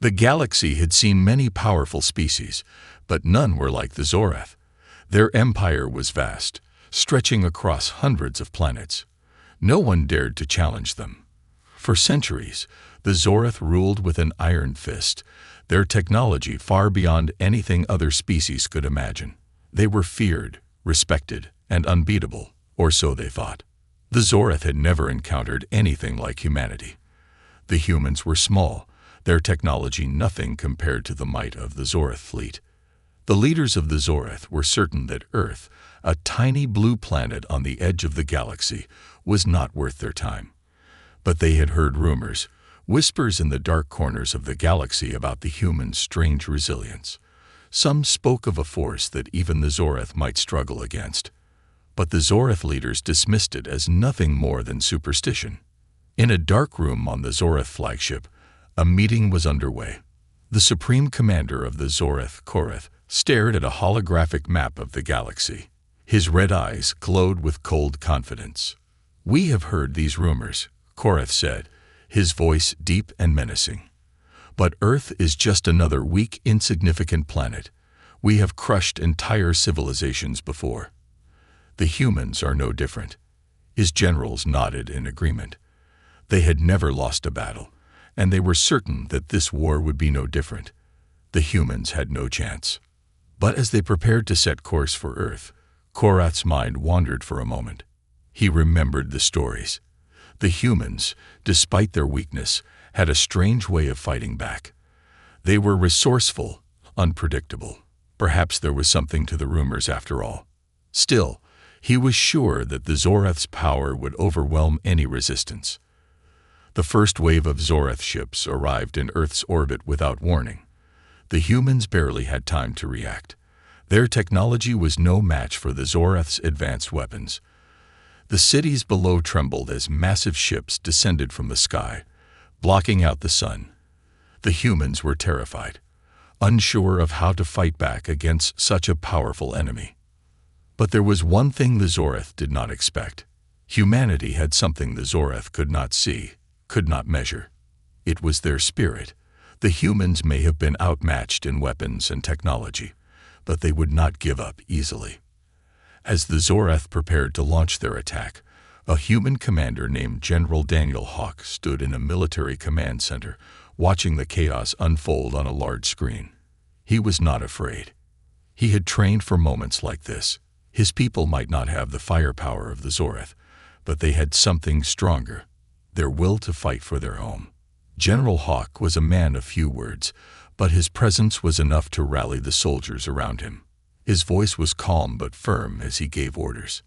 The galaxy had seen many powerful species, but none were like the Zorath. Their empire was vast, stretching across hundreds of planets. No one dared to challenge them. For centuries, the Zorath ruled with an iron fist, their technology far beyond anything other species could imagine. They were feared, respected, and unbeatable, or so they thought. The Zorath had never encountered anything like humanity. The humans were small, their technology nothing compared to the might of the Zorath fleet. The leaders of the Zorath were certain that Earth, a tiny blue planet on the edge of the galaxy, was not worth their time. But they had heard rumors, whispers in the dark corners of the galaxy about the humans' strange resilience. Some spoke of a force that even the Zorath might struggle against. But the Zorath leaders dismissed it as nothing more than superstition. In a dark room on the Zorath flagship, a meeting was underway. The Supreme Commander of the Zorath, Korath, stared at a holographic map of the galaxy. His red eyes glowed with cold confidence. "We have heard these rumors," Korath said, his voice deep and menacing. "But Earth is just another weak, insignificant planet. We have crushed entire civilizations before. The humans are no different." His generals nodded in agreement. They had never lost a battle, and they were certain that this war would be no different. The humans had no chance. But as they prepared to set course for Earth, Korath's mind wandered for a moment. He remembered the stories. The humans, despite their weakness, had a strange way of fighting back. They were resourceful, unpredictable. Perhaps there was something to the rumors after all. Still, he was sure that the Zorath's power would overwhelm any resistance. The first wave of Zorath ships arrived in Earth's orbit without warning. The humans barely had time to react. Their technology was no match for the Zorath's advanced weapons. The cities below trembled as massive ships descended from the sky, blocking out the sun. The humans were terrified, unsure of how to fight back against such a powerful enemy. But there was one thing the Zorath did not expect. Humanity had something the Zorath could not see, could not measure. It was their spirit. The humans may have been outmatched in weapons and technology, but they would not give up easily. As the Zorath prepared to launch their attack, a human commander named General Daniel Hawk stood in a military command center, watching the chaos unfold on a large screen. He was not afraid. He had trained for moments like this. His people might not have the firepower of the Zorath, but they had something stronger, their will to fight for their home. General Hawk was a man of few words, but his presence was enough to rally the soldiers around him. His voice was calm but firm as he gave orders.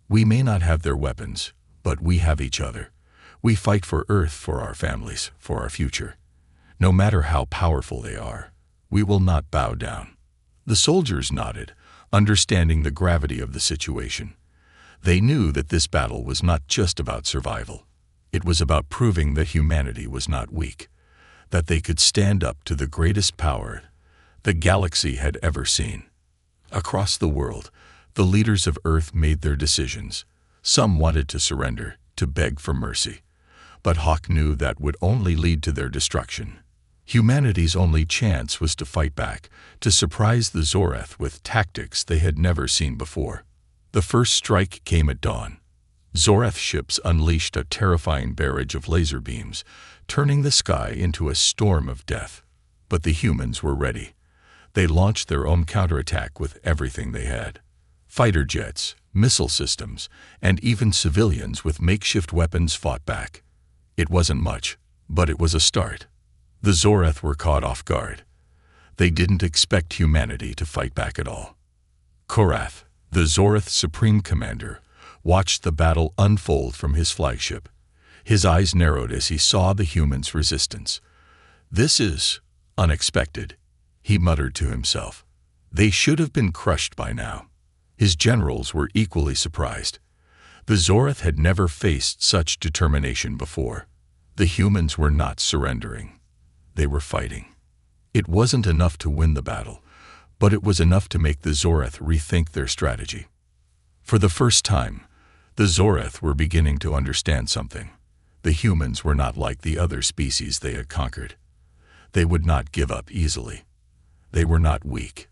"We may not have their weapons, but we have each other. We fight for Earth, for our families, for our future. No matter how powerful they are, we will not bow down." The soldiers nodded, understanding the gravity of the situation. They knew that this battle was not just about survival. It was about proving that humanity was not weak, that they could stand up to the greatest power the galaxy had ever seen. Across the world, the leaders of Earth made their decisions. Some wanted to surrender, to beg for mercy. But Hawk knew that would only lead to their destruction. Humanity's only chance was to fight back, to surprise the Zorath with tactics they had never seen before. The first strike came at dawn. Zorath ships unleashed a terrifying barrage of laser beams, turning the sky into a storm of death. But the humans were ready. They launched their own counterattack with everything they had. Fighter jets, missile systems, and even civilians with makeshift weapons fought back. It wasn't much, but it was a start. The Zorath were caught off guard. They didn't expect humanity to fight back at all. Korath, the Zorath's supreme commander, watched the battle unfold from his flagship. His eyes narrowed as he saw the humans' resistance. "This is unexpected," he muttered to himself. They should have been crushed by now. His generals were equally surprised. The Zorath had never faced such determination before. The humans were not surrendering. They were fighting. It wasn't enough to win the battle, but it was enough to make the Zorath rethink their strategy. For the first time, the Zorath were beginning to understand something. The humans were not like the other species they had conquered. They would not give up easily. They were not weak.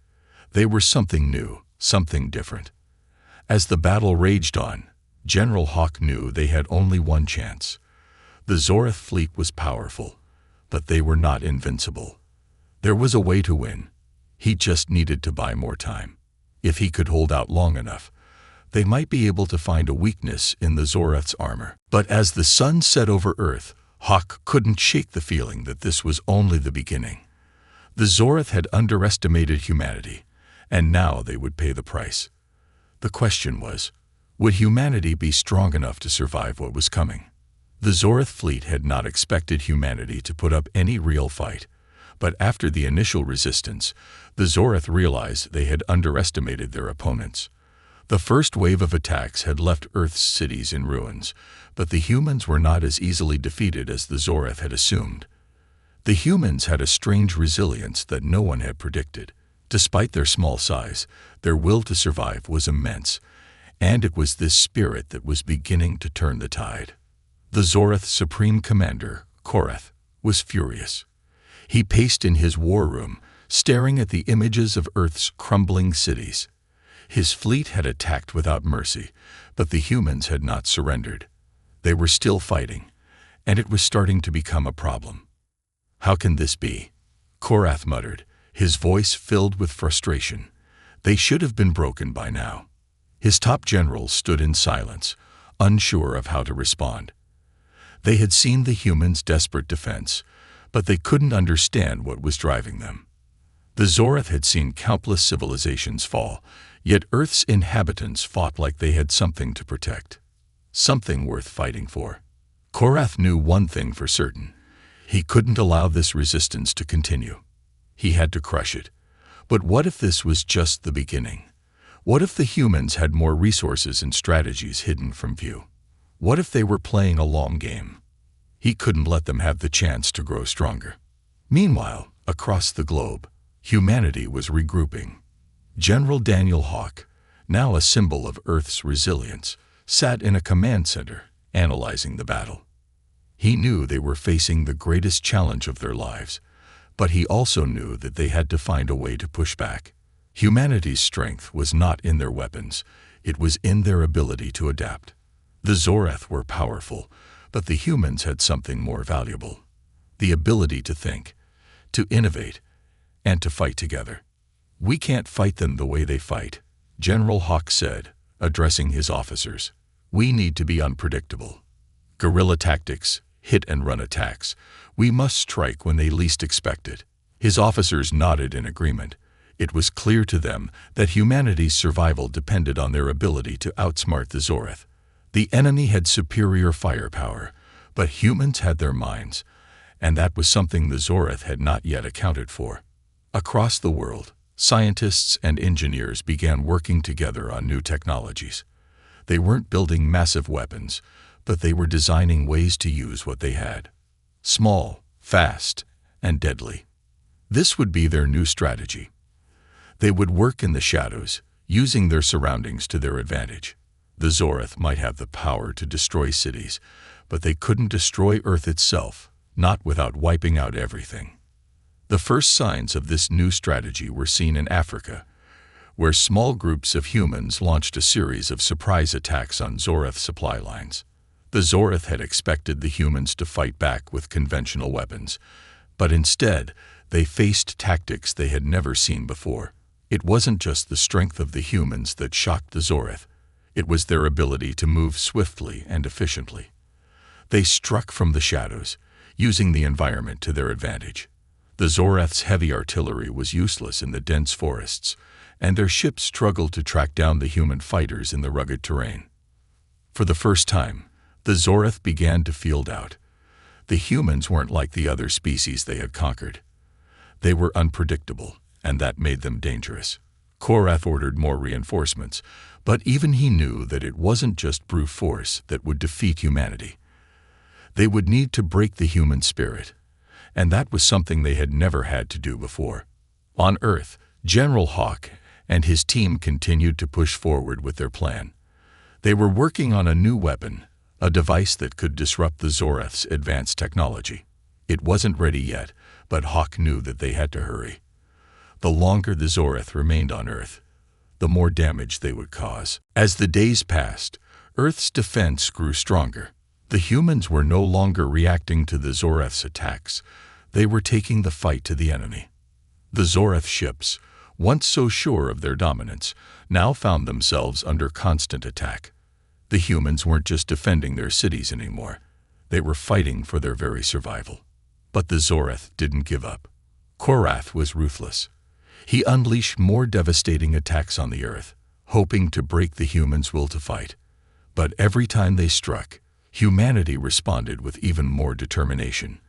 They were something new, something different. As the battle raged on, General Hawk knew they had only one chance. The Zorath fleet was powerful, but they were not invincible. There was a way to win. He just needed to buy more time. If he could hold out long enough, they might be able to find a weakness in the Zorath's armor. But as the sun set over Earth, Hawk couldn't shake the feeling that this was only the beginning. The Zorath had underestimated humanity, and now they would pay the price. The question was, would humanity be strong enough to survive what was coming? The Zorath fleet had not expected humanity to put up any real fight, but after the initial resistance, the Zorath realized they had underestimated their opponents. The first wave of attacks had left Earth's cities in ruins, but the humans were not as easily defeated as the Zorath had assumed. The humans had a strange resilience that no one had predicted. Despite their small size, their will to survive was immense, and it was this spirit that was beginning to turn the tide. The Zorath's supreme commander, Korath, was furious. He paced in his war room, staring at the images of Earth's crumbling cities. His fleet had attacked without mercy, but the humans had not surrendered. They were still fighting, and it was starting to become a problem. "How can this be?" Korath muttered, his voice filled with frustration. They should have been broken by now. His top generals stood in silence, unsure of how to respond. They had seen the humans' desperate defense, but they couldn't understand what was driving them. The Zorath had seen countless civilizations fall, yet Earth's inhabitants fought like they had something to protect, something worth fighting for. Korath knew one thing for certain. He couldn't allow this resistance to continue. He had to crush it. But what if this was just the beginning? What if the humans had more resources and strategies hidden from view? What if they were playing a long game? He couldn't let them have the chance to grow stronger. Meanwhile, across the globe, humanity was regrouping. General Daniel Hawk, now a symbol of Earth's resilience, sat in a command center, analyzing the battle. He knew they were facing the greatest challenge of their lives, but he also knew that they had to find a way to push back. Humanity's strength was not in their weapons, it was in their ability to adapt. The Zorath were powerful, but the humans had something more valuable: the ability to think, to innovate, and to fight together. "We can't fight them the way they fight," General Hawk said, addressing his officers. "We need to be unpredictable. Guerrilla tactics, hit-and-run attacks. We must strike when they least expect it." His officers nodded in agreement. It was clear to them that humanity's survival depended on their ability to outsmart the Zorath. The enemy had superior firepower, but humans had their minds, and that was something the Zorath had not yet accounted for. Across the world, scientists and engineers began working together on new technologies. They weren't building massive weapons, but they were designing ways to use what they had. Small, fast, and deadly. This would be their new strategy. They would work in the shadows, using their surroundings to their advantage. The Zorath might have the power to destroy cities, but they couldn't destroy Earth itself, not without wiping out everything. The first signs of this new strategy were seen in Africa, where small groups of humans launched a series of surprise attacks on Zorath supply lines. The Zorath had expected the humans to fight back with conventional weapons, but instead, they faced tactics they had never seen before. It wasn't just the strength of the humans that shocked the Zorath. It was their ability to move swiftly and efficiently. They struck from the shadows, using the environment to their advantage. The Zorath's heavy artillery was useless in the dense forests, and their ships struggled to track down the human fighters in the rugged terrain. For the first time, the Zorath began to feel doubt. The humans weren't like the other species they had conquered. They were unpredictable, and that made them dangerous. Korath ordered more reinforcements, but even he knew that it wasn't just brute force that would defeat humanity. They would need to break the human spirit, and that was something they had never had to do before. On Earth, General Hawk and his team continued to push forward with their plan. They were working on a new weapon, a device that could disrupt the Zorath's advanced technology. It wasn't ready yet, but Hawk knew that they had to hurry. The longer the Zoreth remained on Earth, the more damage they would cause. As the days passed, Earth's defense grew stronger. The humans were no longer reacting to the Zoreth's attacks. They were taking the fight to the enemy. The Zoreth ships, once so sure of their dominance, now found themselves under constant attack. The humans weren't just defending their cities anymore. They were fighting for their very survival. But the Zoreth didn't give up. Korath was ruthless. He unleashed more devastating attacks on the Earth, hoping to break the humans' will to fight. But every time they struck, humanity responded with even more determination.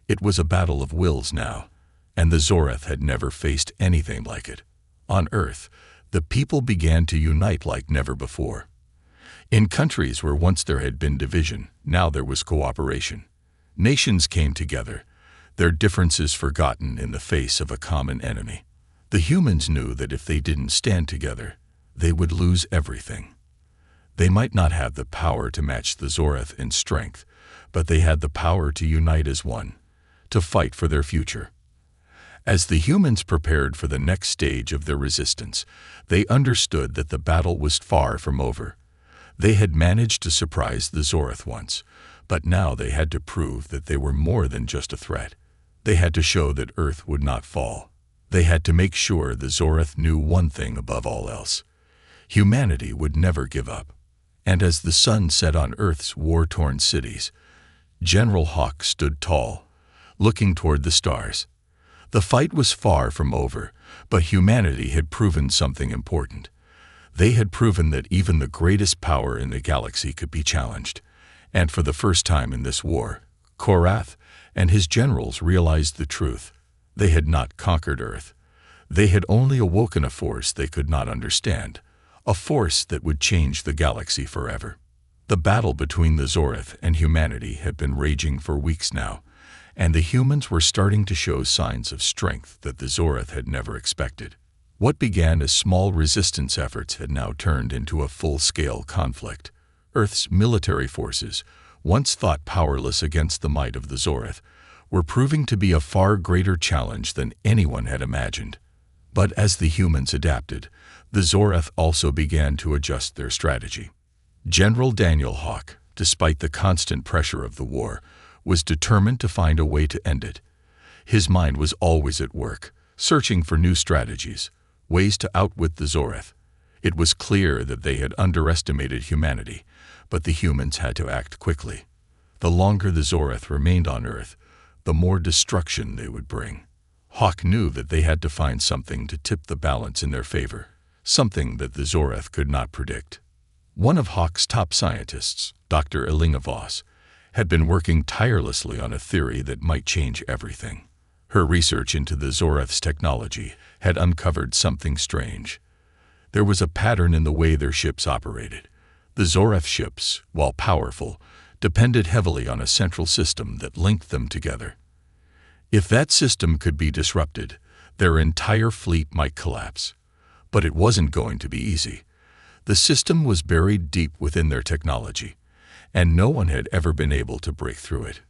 It was a battle of wills now, and the Zoreth had never faced anything like it. On Earth, the people began to unite like never before. In countries where once there had been division, now there was cooperation. Nations came together, their differences forgotten in the face of a common enemy. The humans knew that if they didn't stand together, they would lose everything. They might not have the power to match the Zoreth in strength, but they had the power to unite as one, to fight for their future. As the humans prepared for the next stage of their resistance, they understood that the battle was far from over. They had managed to surprise the Zoreth once, but now they had to prove that they were more than just a threat. They had to show that Earth would not fall. They had to make sure the Zoreth knew one thing above all else. Humanity would never give up. And as the sun set on Earth's war-torn cities, General Hawk stood tall, looking toward the stars. The fight was far from over, but humanity had proven something important. They had proven that even the greatest power in the galaxy could be challenged. And for the first time in this war, Korath and his generals realized the truth. They had not conquered Earth. They had only awoken a force they could not understand, a force that would change the galaxy forever. The battle between the Zoreth and humanity had been raging for weeks now, and the humans were starting to show signs of strength that the Zoreth had never expected. What began as small resistance efforts had now turned into a full-scale conflict. Earth's military forces, once thought powerless against the might of the Zoreth, were proving to be a far greater challenge than anyone had imagined. But as the humans adapted, the Zoreth also began to adjust their strategy. General Daniel Hawk, despite the constant pressure of the war, was determined to find a way to end it. His mind was always at work, searching for new strategies, ways to outwit the Zoreth. It was clear that they had underestimated humanity, but the humans had to act quickly. The longer the Zoreth remained on Earth, the more destruction they would bring. Hawk knew that they had to find something to tip the balance in their favor, something that the Zoreth could not predict. One of Hawk's top scientists, Dr. Elinga Voss, had been working tirelessly on a theory that might change everything. Her research into the Zoreth's technology had uncovered something strange. There was a pattern in the way their ships operated. The Zoreth ships, while powerful, depended heavily on a central system that linked them together. If that system could be disrupted, their entire fleet might collapse. But it wasn't going to be easy. The system was buried deep within their technology, and no one had ever been able to break through it.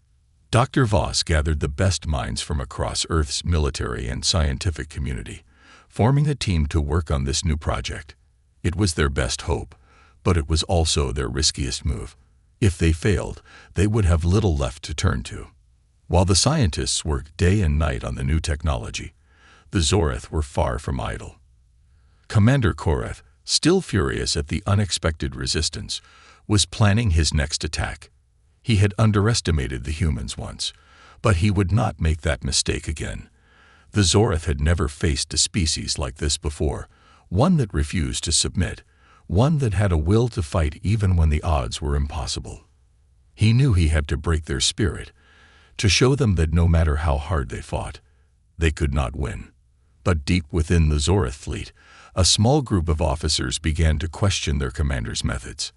Dr. Voss gathered the best minds from across Earth's military and scientific community, forming a team to work on this new project. It was their best hope, but it was also their riskiest move. If they failed, they would have little left to turn to. While the scientists worked day and night on the new technology, the Zoreth were far from idle. Commander Korath, still furious at the unexpected resistance, was planning his next attack. He had underestimated the humans once, but he would not make that mistake again. The Zoreth had never faced a species like this before, one that refused to submit, one that had a will to fight even when the odds were impossible. He knew he had to break their spirit, to show them that no matter how hard they fought, they could not win. But deep within the Zoreth fleet, a small group of officers began to question their commander's methods.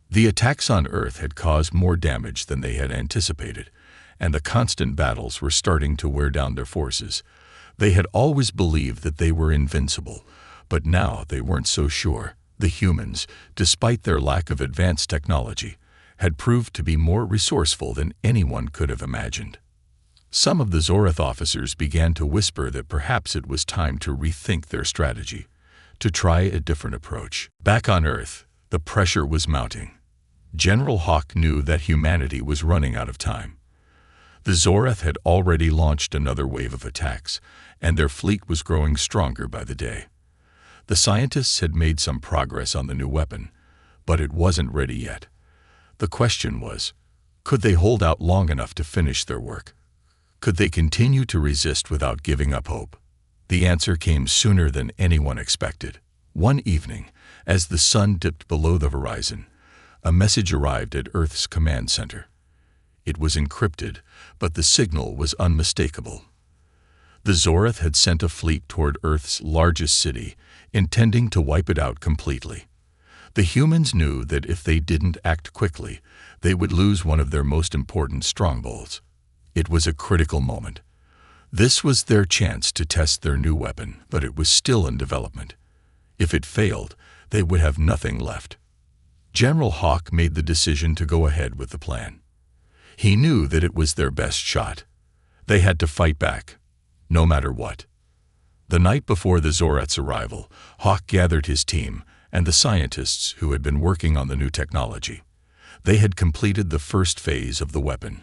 The attacks on Earth had caused more damage than they had anticipated, and the constant battles were starting to wear down their forces. They had always believed that they were invincible, but now they weren't so sure. The humans, despite their lack of advanced technology, had proved to be more resourceful than anyone could have imagined. Some of the Zoreth officers began to whisper that perhaps it was time to rethink their strategy, to try a different approach. Back on Earth, the pressure was mounting. General Hawk knew that humanity was running out of time. The Zoreth had already launched another wave of attacks, and their fleet was growing stronger by the day. The scientists had made some progress on the new weapon, but it wasn't ready yet. The question was, could they hold out long enough to finish their work? Could they continue to resist without giving up hope? The answer came sooner than anyone expected. One evening, as the sun dipped below the horizon, a message arrived at Earth's command center. It was encrypted, but the signal was unmistakable. The Zoreth had sent a fleet toward Earth's largest city, intending to wipe it out completely. The humans knew that if they didn't act quickly, they would lose one of their most important strongholds. It was a critical moment. This was their chance to test their new weapon, but it was still in development. If it failed, they would have nothing left. General Hawk made the decision to go ahead with the plan. He knew that it was their best shot. They had to fight back, no matter what. The night before the Zoreth's arrival, Hawk gathered his team and the scientists who had been working on the new technology. They had completed the first phase of the weapon,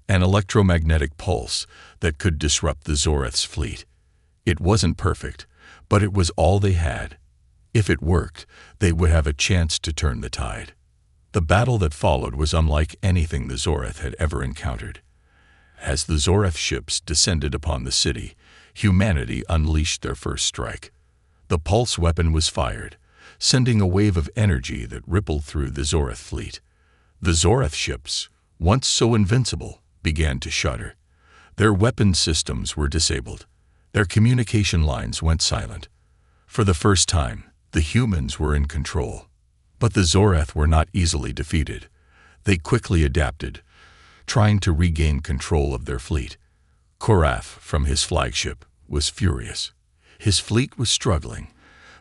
an electromagnetic pulse that could disrupt the Zoreth's fleet. It wasn't perfect, but it was all they had. If it worked, they would have a chance to turn the tide. The battle that followed was unlike anything the Zoreth had ever encountered. As the Zoreth ships descended upon the city, humanity unleashed their first strike. The pulse weapon was fired, sending a wave of energy that rippled through the Zoreth fleet. The Zoreth ships, once so invincible, began to shudder. Their weapon systems were disabled. Their communication lines went silent. For the first time, the humans were in control. But the Zoreth were not easily defeated. They quickly adapted, trying to regain control of their fleet. Korath, from his flagship, was furious. His fleet was struggling,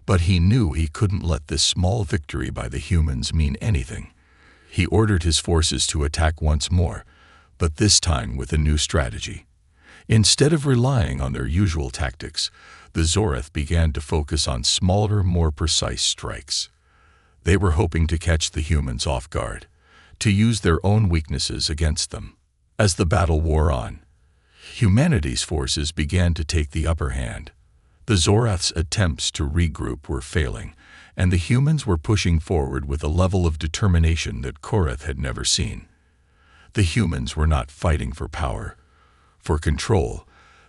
but he knew he couldn't let this small victory by the humans mean anything. He ordered his forces to attack once more, but this time with a new strategy. Instead of relying on their usual tactics, the Zoreth began to focus on smaller, more precise strikes. They were hoping to catch the humans off guard, to use their own weaknesses against them. As the battle wore on, humanity's forces began to take the upper hand. The Zoreth's attempts to regroup were failing, and the humans were pushing forward with a level of determination that Korath had never seen. The humans were not fighting for power, for control.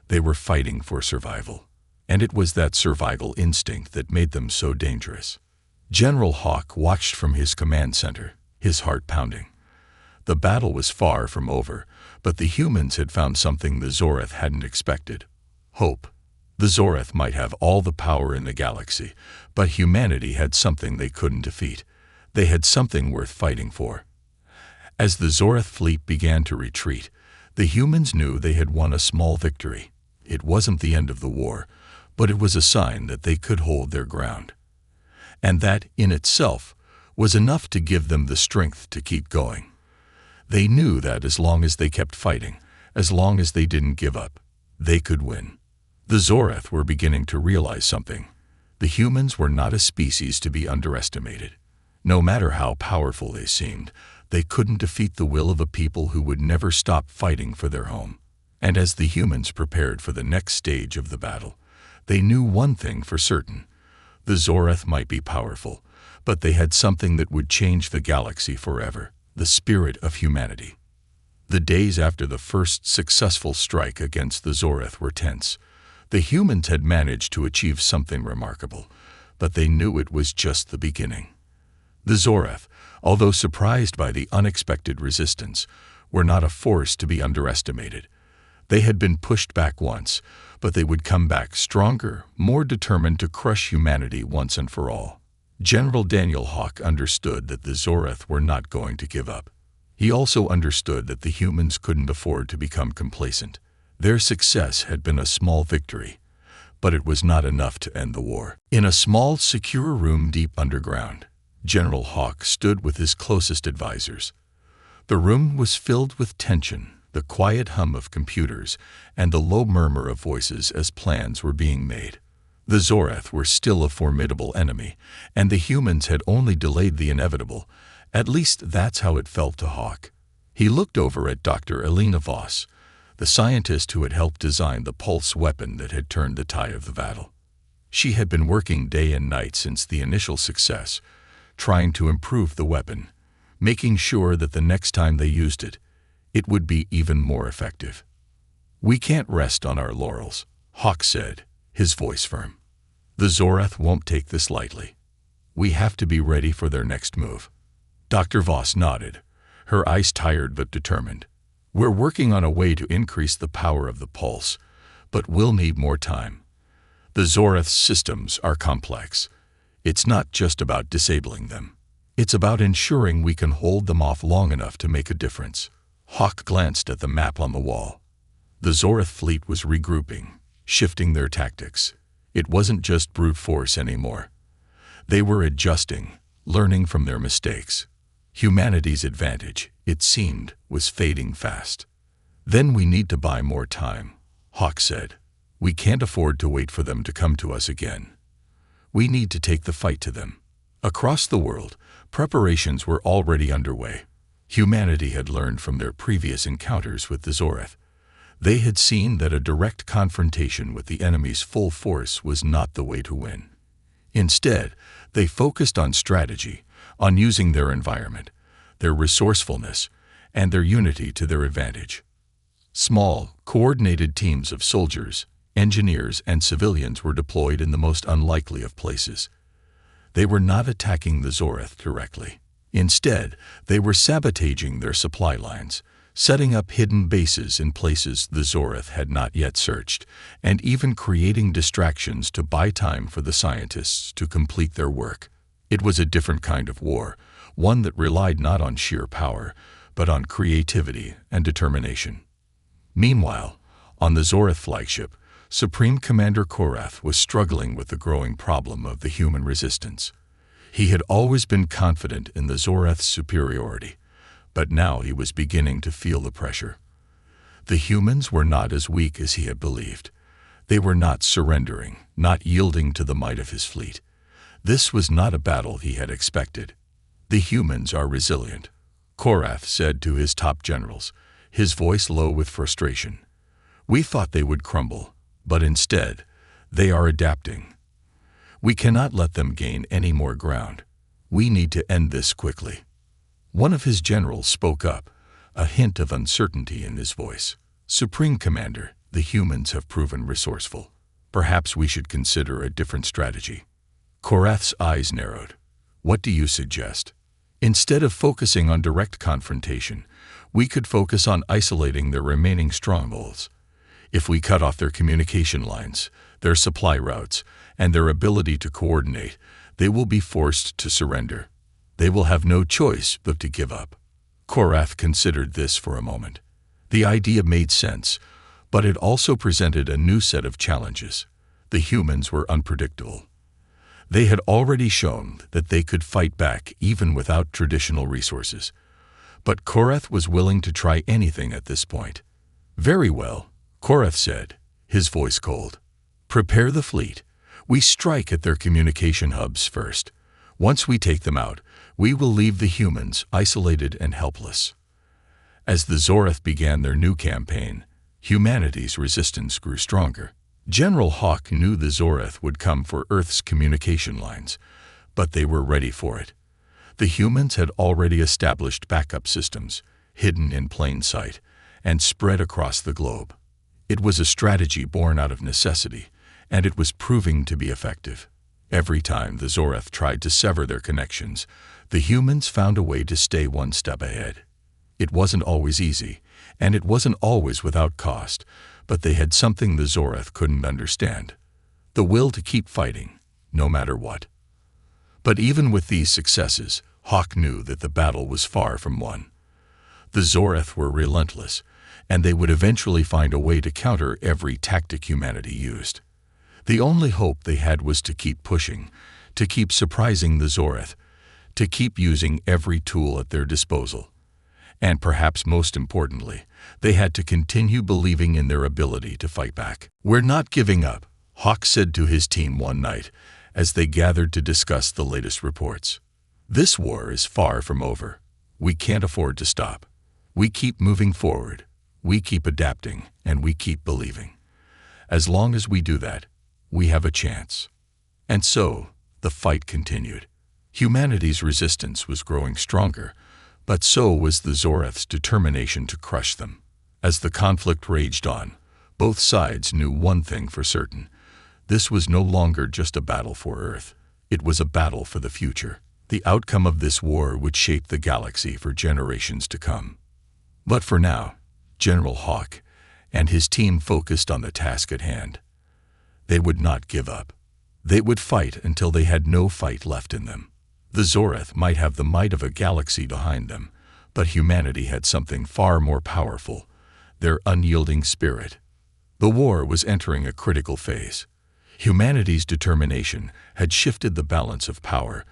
They were fighting for survival, and it was that survival instinct that made them so dangerous. General Hawk watched from his command center, his heart pounding. The battle was far from over, but the humans had found something the Zoreth hadn't expected: hope. The Zoreth might have all the power in the galaxy, but humanity had something they couldn't defeat. They had something worth fighting for. As the Zoreth fleet began to retreat, the humans knew they had won a small victory. It wasn't the end of the war, but it was a sign that they could hold their ground. And that, in itself, was enough to give them the strength to keep going. They knew that as long as they kept fighting, as long as they didn't give up, they could win. The Zoreth were beginning to realize something. The humans were not a species to be underestimated. No matter how powerful they seemed, they couldn't defeat the will of a people who would never stop fighting for their home. And as the humans prepared for the next stage of the battle, they knew one thing for certain: the Zoreth might be powerful, but they had something that would change the galaxy forever: the spirit of humanity. The days after the first successful strike against the Zoreth were tense. The humans had managed to achieve something remarkable, but they knew it was just the beginning. The Zoreth, although surprised by the unexpected resistance, were not a force to be underestimated. They had been pushed back once, but they would come back stronger, more determined to crush humanity once and for all. General Daniel Hawk understood that the Zoreth were not going to give up. He also understood that the humans couldn't afford to become complacent. Their success had been a small victory, but it was not enough to end the war. In a small, secure room deep underground, General Hawk stood with his closest advisors. The room was filled with tension. the quiet hum of computers, and the low murmur of voices as plans were being made. The Zorath were still a formidable enemy, and the humans had only delayed the inevitable. At least that's how it felt to Hawk. He looked over at Dr. Elena Voss, the scientist who had helped design the pulse weapon that had turned the tide of the battle. She had been working day and night since the initial success, trying to improve the weapon, making sure that the next time they used it, it would be even more effective. "We can't rest on our laurels," Hawk said, his voice firm. "The Zorath won't take this lightly. We have to be ready for their next move." Dr. Voss nodded, her eyes tired but determined. "We're working on a way to increase the power of the pulse, but we'll need more time. The Zorath's systems are complex. It's not just about disabling them. It's about ensuring we can hold them off long enough to make a difference." Hawk glanced at the map on the wall. The Zorath fleet was regrouping, shifting their tactics. It wasn't just brute force anymore. They were adjusting, learning from their mistakes. Humanity's advantage, it seemed, was fading fast. "Then we need to buy more time," Hawk said. "We can't afford to wait for them to come to us again. We need to take the fight to them." Across the world, preparations were already underway. Humanity had learned from their previous encounters with the Zorath. They had seen that a direct confrontation with the enemy's full force was not the way to win. Instead, they focused on strategy, on using their environment, their resourcefulness, and their unity to their advantage. Small, coordinated teams of soldiers, engineers, and civilians were deployed in the most unlikely of places. They were not attacking the Zorath directly. Instead, they were sabotaging their supply lines, setting up hidden bases in places the Zorath had not yet searched, and even creating distractions to buy time for the scientists to complete their work. It was a different kind of war, one that relied not on sheer power, but on creativity and determination. Meanwhile, on the Zorath flagship, Supreme Commander Korath was struggling with the growing problem of the human resistance. He had always been confident in the Zorath's superiority, but now he was beginning to feel the pressure. The humans were not as weak as he had believed. They were not surrendering, not yielding to the might of his fleet. This was not a battle he had expected. "The humans are resilient," Korath said to his top generals, his voice low with frustration. "We thought they would crumble, but instead, they are adapting. We cannot let them gain any more ground. We need to end this quickly." One of his generals spoke up, a hint of uncertainty in his voice. "Supreme Commander, the humans have proven resourceful. Perhaps we should consider a different strategy." Korath's eyes narrowed. "What do you suggest?" "Instead of focusing on direct confrontation, we could focus on isolating their remaining strongholds. If we cut off their communication lines, their supply routes, and their ability to coordinate, they will be forced to surrender. They will have no choice but to give up." Korath considered this for a moment. The idea made sense, but it also presented a new set of challenges. The humans were unpredictable. They had already shown that they could fight back even without traditional resources. But Korath was willing to try anything at this point. "Very well," Korath said, his voice cold. "Prepare the fleet. We strike at their communication hubs first. Once we take them out, we will leave the humans isolated and helpless." As the Zorath began their new campaign, humanity's resistance grew stronger. General Hawk knew the Zorath would come for Earth's communication lines, but they were ready for it. The humans had already established backup systems, hidden in plain sight, and spread across the globe. It was a strategy born out of necessity, and it was proving to be effective. Every time the Zorath tried to sever their connections, the humans found a way to stay one step ahead. It wasn't always easy, and it wasn't always without cost, but they had something the Zorath couldn't understand: the will to keep fighting, no matter what. But even with these successes, Hawk knew that the battle was far from won. The Zorath were relentless, and they would eventually find a way to counter every tactic humanity used. The only hope they had was to keep pushing, to keep surprising the Zorath, to keep using every tool at their disposal. And perhaps most importantly, they had to continue believing in their ability to fight back. "We're not giving up," Hawk said to his team one night as they gathered to discuss the latest reports. "This war is far from over. We can't afford to stop. We keep moving forward, we keep adapting, and we keep believing. As long as we do that, we have a chance." And so, the fight continued. Humanity's resistance was growing stronger, but so was the Zorath's determination to crush them. As the conflict raged on, both sides knew one thing for certain. This was no longer just a battle for Earth. It was a battle for the future. The outcome of this war would shape the galaxy for generations to come. But for now, General Hawk and his team focused on the task at hand. They would not give up. They would fight until they had no fight left in them. The Zorath might have the might of a galaxy behind them, but humanity had something far more powerful: their unyielding spirit. The war was entering a critical phase. Humanity's determination had shifted the balance of power,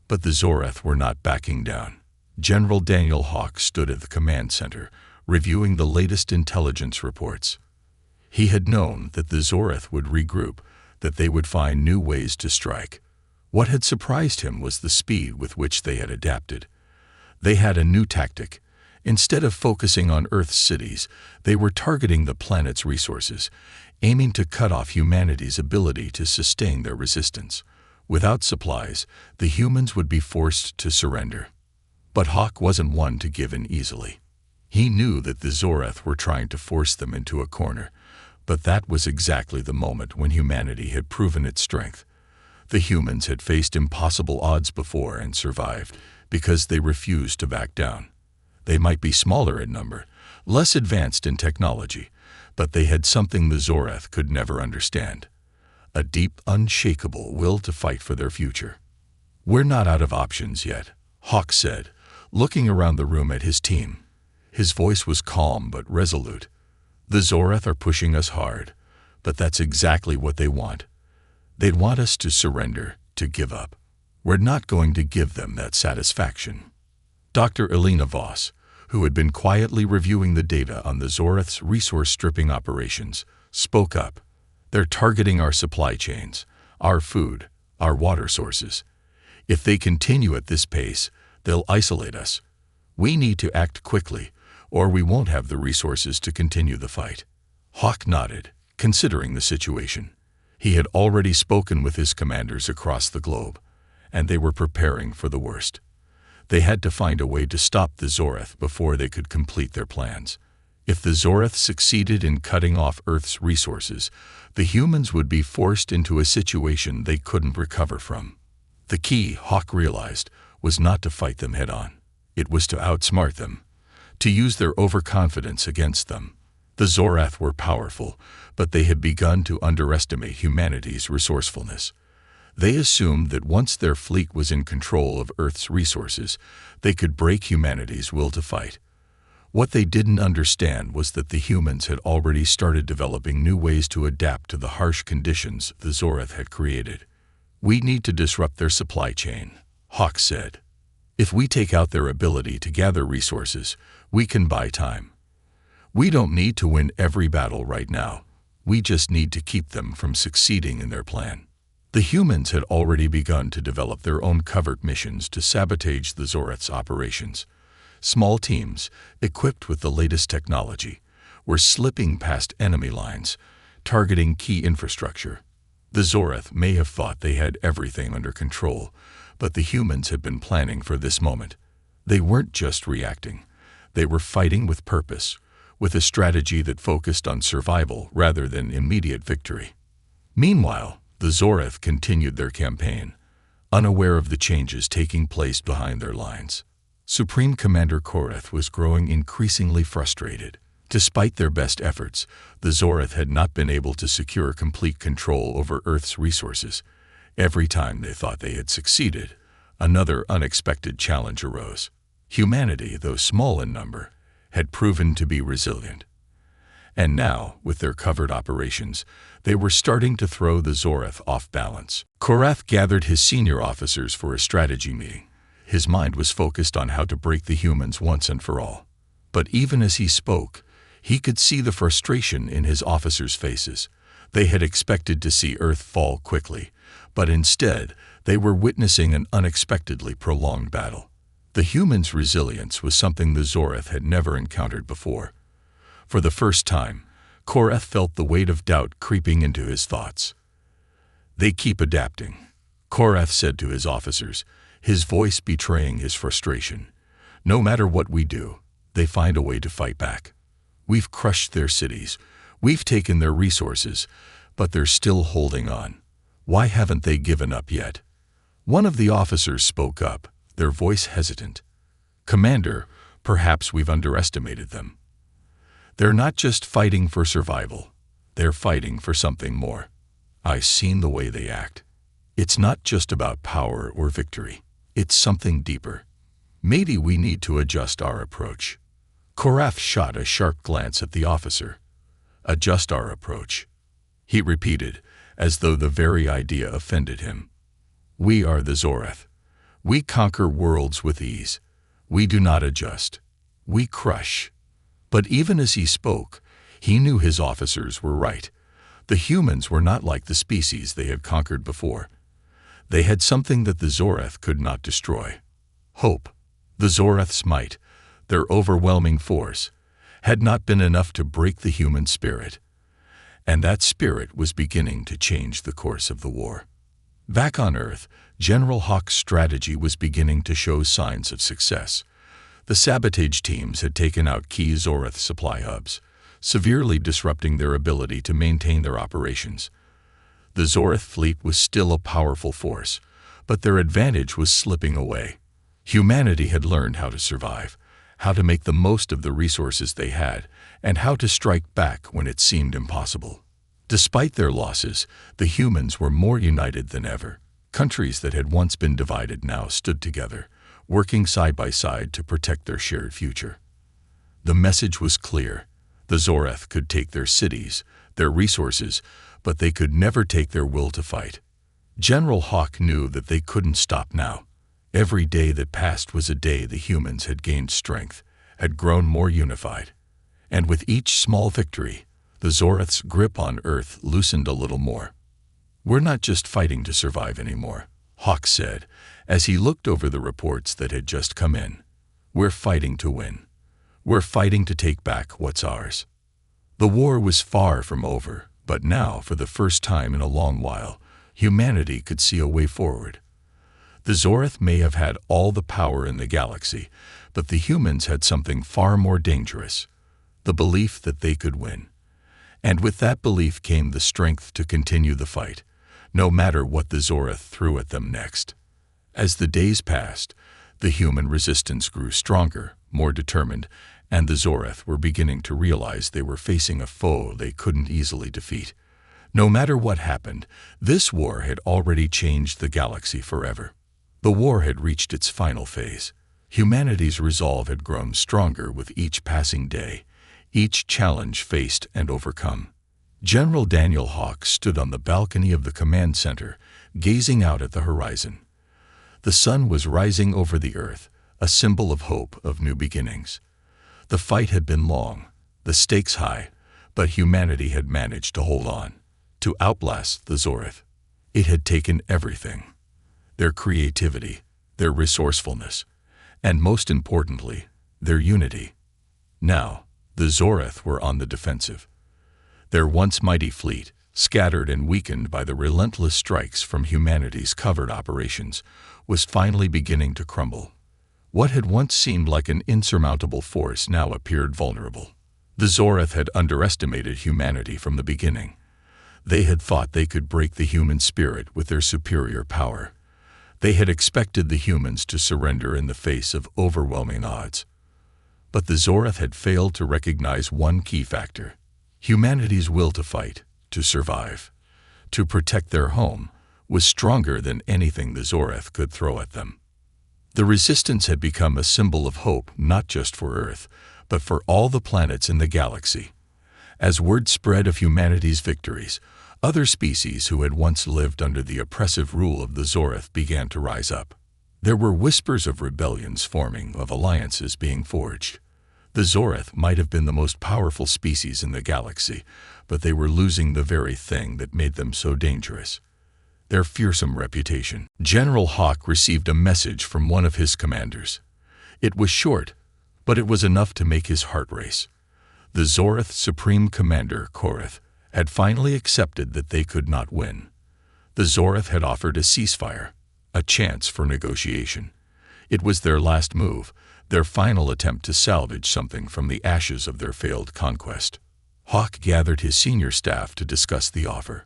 but the Zorath were not backing down. General Daniel Hawk stood at the command center, reviewing the latest intelligence reports. He had known that the Zorath would regroup, that they would find new ways to strike. What had surprised him was the speed with which they had adapted. They had a new tactic. Instead of focusing on Earth's cities, they were targeting the planet's resources, aiming to cut off humanity's ability to sustain their resistance. Without supplies, the humans would be forced to surrender. But Hawk wasn't one to give in easily. He knew that the Zorath were trying to force them into a corner, but that was exactly the moment when humanity had proven its strength. The humans had faced impossible odds before and survived because they refused to back down. They might be smaller in number, less advanced in technology, but they had something the Zorath could never understand: a deep, unshakable will to fight for their future. "We're not out of options yet," Hawk said, looking around the room at his team. His voice was calm but resolute. "The Zorath are pushing us hard, but that's exactly what they want. They'd want us to surrender, to give up. We're not going to give them that satisfaction." Dr. Elena Voss, who had been quietly reviewing the data on the Zorath's resource-stripping operations, spoke up. "They're targeting our supply chains, our food, our water sources. If they continue at this pace, they'll isolate us. We need to act quickly, or we won't have the resources to continue the fight." Hawk nodded, considering the situation. He had already spoken with his commanders across the globe, and they were preparing for the worst. They had to find a way to stop the Zorath before they could complete their plans. If the Zorath succeeded in cutting off Earth's resources, the humans would be forced into a situation they couldn't recover from. The key, Hawk realized, was not to fight them head-on. It was to outsmart them, to use their overconfidence against them. The Zorath were powerful, but they had begun to underestimate humanity's resourcefulness. They assumed that once their fleet was in control of Earth's resources, they could break humanity's will to fight. What they didn't understand was that the humans had already started developing new ways to adapt to the harsh conditions the Zorath had created. "We need to disrupt their supply chain," Hawk said. "If we take out their ability to gather resources, we can buy time. We don't need to win every battle right now. We just need to keep them from succeeding in their plan." The humans had already begun to develop their own covert missions to sabotage the Zorath's operations. Small teams, equipped with the latest technology, were slipping past enemy lines, targeting key infrastructure. The Zorath may have thought they had everything under control, but the humans had been planning for this moment. They weren't just reacting. They were fighting with purpose, with a strategy that focused on survival rather than immediate victory. Meanwhile, the Zorath continued their campaign, unaware of the changes taking place behind their lines. Supreme Commander Korath was growing increasingly frustrated. Despite their best efforts, the Zorath had not been able to secure complete control over Earth's resources. Every time they thought they had succeeded, another unexpected challenge arose. Humanity, though small in number, had proven to be resilient. And now, with their covert operations, they were starting to throw the Zorath off balance. Korath gathered his senior officers for a strategy meeting. His mind was focused on how to break the humans once and for all. But even as he spoke, he could see the frustration in his officers' faces. They had expected to see Earth fall quickly, but instead they were witnessing an unexpectedly prolonged battle. The humans' resilience was something the Zoreth had never encountered before. For the first time, Korath felt the weight of doubt creeping into his thoughts. "They keep adapting," Korath said to his officers, his voice betraying his frustration. "No matter what we do, they find a way to fight back. We've crushed their cities, we've taken their resources, but they're still holding on. Why haven't they given up yet?" One of the officers spoke up, their voice hesitant. "Commander, perhaps we've underestimated them. They're not just fighting for survival, they're fighting for something more. I've seen the way they act. It's not just about power or victory, it's something deeper. Maybe we need to adjust our approach." Korath shot a sharp glance at the officer. "Adjust our approach," he repeated, as though the very idea offended him. "We are the Zoreth. We conquer worlds with ease. We do not adjust. We crush." But even as he spoke, he knew his officers were right. The humans were not like the species they had conquered before. They had something that the Zoreth could not destroy. Hope. The Zoreth's might, their overwhelming force, had not been enough to break the human spirit. And that spirit was beginning to change the course of the war. Back on Earth, General Hawk's strategy was beginning to show signs of success. The sabotage teams had taken out key Zoreth supply hubs, severely disrupting their ability to maintain their operations. The Zoreth fleet was still a powerful force, but their advantage was slipping away. Humanity had learned how to survive, how to make the most of the resources they had, and how to strike back when it seemed impossible. Despite their losses, the humans were more united than ever. Countries that had once been divided now stood together, working side by side to protect their shared future. The message was clear. The Zoreth could take their cities, their resources, but they could never take their will to fight. General Hawk knew that they couldn't stop now. Every day that passed was a day the humans had gained strength, had grown more unified. And with each small victory, the Zoreth's grip on Earth loosened a little more. "We're not just fighting to survive anymore," Hawk said, as he looked over the reports that had just come in. "We're fighting to win. We're fighting to take back what's ours." The war was far from over, but now, for the first time in a long while, humanity could see a way forward. The Zoreth may have had all the power in the galaxy, but the humans had something far more dangerous: the belief that they could win. And with that belief came the strength to continue the fight, no matter what the Zoreth threw at them next. As the days passed, the human resistance grew stronger, more determined, and the Zoreth were beginning to realize they were facing a foe they couldn't easily defeat. No matter what happened, this war had already changed the galaxy forever. The war had reached its final phase. Humanity's resolve had grown stronger with each passing day, each challenge faced and overcome. General Daniel Hawk stood on the balcony of the command center, gazing out at the horizon. The sun was rising over the Earth, a symbol of hope, of new beginnings. The fight had been long, the stakes high, but humanity had managed to hold on, to outlast the Zoreth. It had taken everything: their creativity, their resourcefulness, and most importantly, their unity. Now, the Zoreth were on the defensive. Their once mighty fleet, scattered and weakened by the relentless strikes from humanity's covert operations, was finally beginning to crumble. What had once seemed like an insurmountable force now appeared vulnerable. The Zoreth had underestimated humanity from the beginning. They had thought they could break the human spirit with their superior power. They had expected the humans to surrender in the face of overwhelming odds. But the Zoreth had failed to recognize one key factor: humanity's will to fight, to survive, to protect their home, was stronger than anything the Zoreth could throw at them. The resistance had become a symbol of hope not just for Earth, but for all the planets in the galaxy. As word spread of humanity's victories, other species who had once lived under the oppressive rule of the Zoreth began to rise up. There were whispers of rebellions forming, of alliances being forged. The Zorath might have been the most powerful species in the galaxy, but they were losing the very thing that made them so dangerous: their fearsome reputation. General Hawk received a message from one of his commanders. It was short, but it was enough to make his heart race. The Zorath Supreme Commander, Korath, had finally accepted that they could not win. The Zorath had offered a ceasefire, a chance for negotiation. It was their last move, their final attempt to salvage something from the ashes of their failed conquest. Hawk gathered his senior staff to discuss the offer.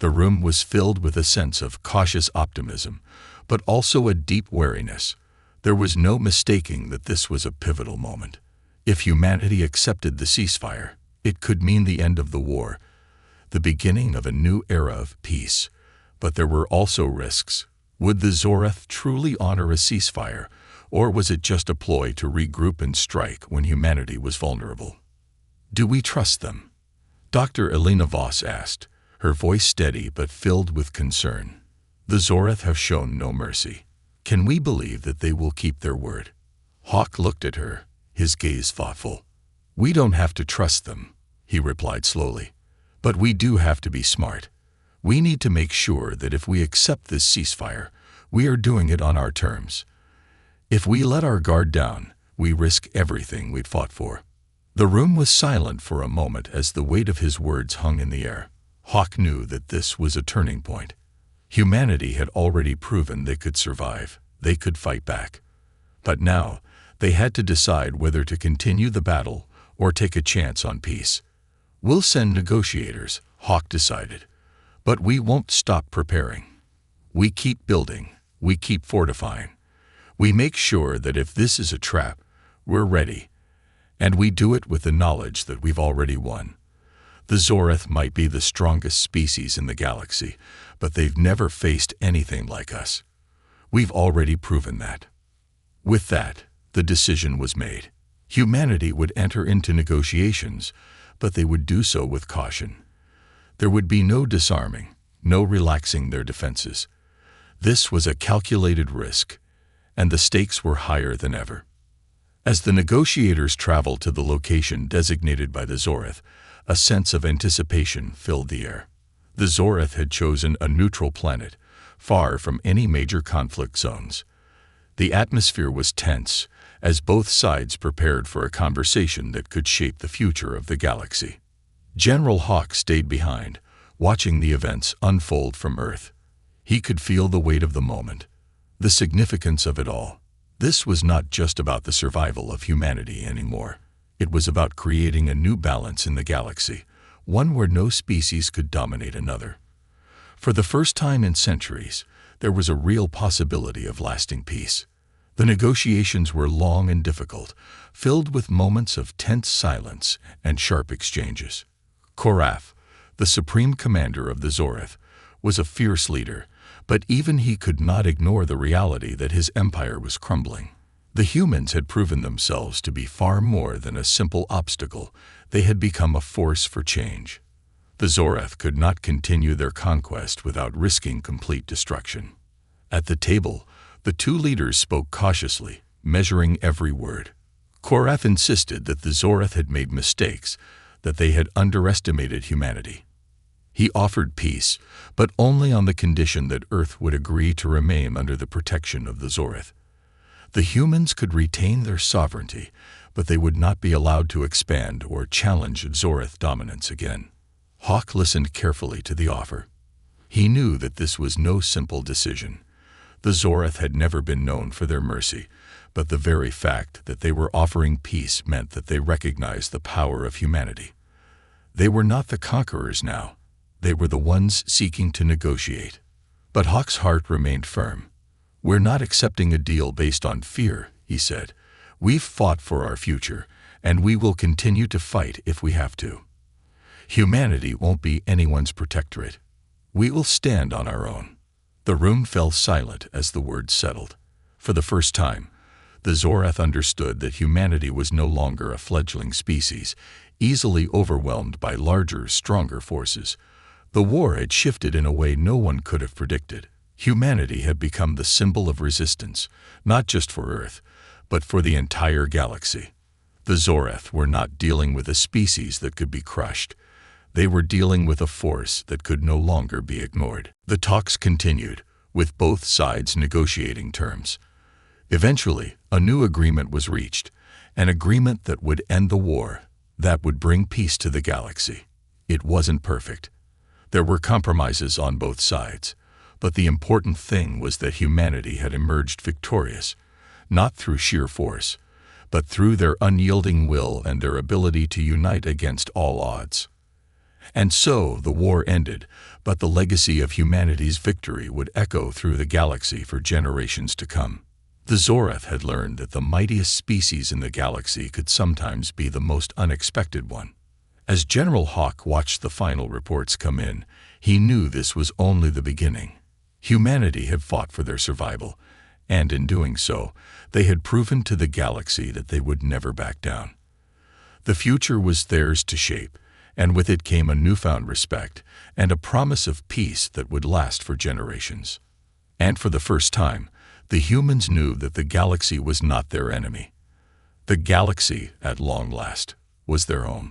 The room was filled with a sense of cautious optimism, but also a deep wariness. There was no mistaking that this was a pivotal moment. If humanity accepted the ceasefire, it could mean the end of the war, the beginning of a new era of peace. But there were also risks. Would the Zorath truly honor a ceasefire, or was it just a ploy to regroup and strike when humanity was vulnerable? "Do we trust them?" Dr. Elena Voss asked, her voice steady but filled with concern. "The Zorath have shown no mercy. Can we believe that they will keep their word?" Hawk looked at her, his gaze thoughtful. "We don't have to trust them," he replied slowly. "But we do have to be smart. We need to make sure that if we accept this ceasefire, we are doing it on our terms. If we let our guard down, we risk everything we'd fought for." The room was silent for a moment as the weight of his words hung in the air. Hawk knew that this was a turning point. Humanity had already proven they could survive, they could fight back. But now, they had to decide whether to continue the battle or take a chance on peace. "We'll send negotiators," Hawk decided, "but we won't stop preparing. We keep building, we keep fortifying. We make sure that if this is a trap, we're ready. And we do it with the knowledge that we've already won. The Zorath might be the strongest species in the galaxy, but they've never faced anything like us. We've already proven that." With that, the decision was made. Humanity would enter into negotiations, but they would do so with caution. There would be no disarming, no relaxing their defenses. This was a calculated risk, and the stakes were higher than ever. As the negotiators traveled to the location designated by the Zorath, a sense of anticipation filled the air. The Zorath had chosen a neutral planet, far from any major conflict zones. The atmosphere was tense, as both sides prepared for a conversation that could shape the future of the galaxy. General Hawk stayed behind, watching the events unfold from Earth. He could feel the weight of the moment, the significance of it all. This was not just about the survival of humanity anymore. It was about creating a new balance in the galaxy, one where no species could dominate another. For the first time in centuries, there was a real possibility of lasting peace. The negotiations were long and difficult, filled with moments of tense silence and sharp exchanges. Korath, the supreme commander of the Zorath, was a fierce leader, but even he could not ignore the reality that his empire was crumbling. The humans had proven themselves to be far more than a simple obstacle. They had become a force for change. The Zorath could not continue their conquest without risking complete destruction. At the table, the two leaders spoke cautiously, measuring every word. Korath insisted that the Zorath had made mistakes, that they had underestimated humanity. He offered peace, but only on the condition that Earth would agree to remain under the protection of the Zorath. The humans could retain their sovereignty, but they would not be allowed to expand or challenge Zorath dominance again. Hawk listened carefully to the offer. He knew that this was no simple decision. The Zorath had never been known for their mercy, but the very fact that they were offering peace meant that they recognized the power of humanity. They were not the conquerors now. They were the ones seeking to negotiate. But Hawk's heart remained firm. "We're not accepting a deal based on fear," he said. "We've fought for our future, and we will continue to fight if we have to. Humanity won't be anyone's protectorate. We will stand on our own." The room fell silent as the words settled. For the first time, the Zorath understood that humanity was no longer a fledgling species, easily overwhelmed by larger, stronger forces. The war had shifted in a way no one could have predicted. Humanity had become the symbol of resistance, not just for Earth, but for the entire galaxy. The Zorath were not dealing with a species that could be crushed. They were dealing with a force that could no longer be ignored. The talks continued, with both sides negotiating terms. Eventually, a new agreement was reached, an agreement that would end the war, that would bring peace to the galaxy. It wasn't perfect. There were compromises on both sides, but the important thing was that humanity had emerged victorious, not through sheer force, but through their unyielding will and their ability to unite against all odds. And so the war ended, but the legacy of humanity's victory would echo through the galaxy for generations to come. The Zorath had learned that the mightiest species in the galaxy could sometimes be the most unexpected one. As General Hawk watched the final reports come in, he knew this was only the beginning. Humanity had fought for their survival, and in doing so, they had proven to the galaxy that they would never back down. The future was theirs to shape, and with it came a newfound respect and a promise of peace that would last for generations. And for the first time, the humans knew that the galaxy was not their enemy. The galaxy, at long last, was their own.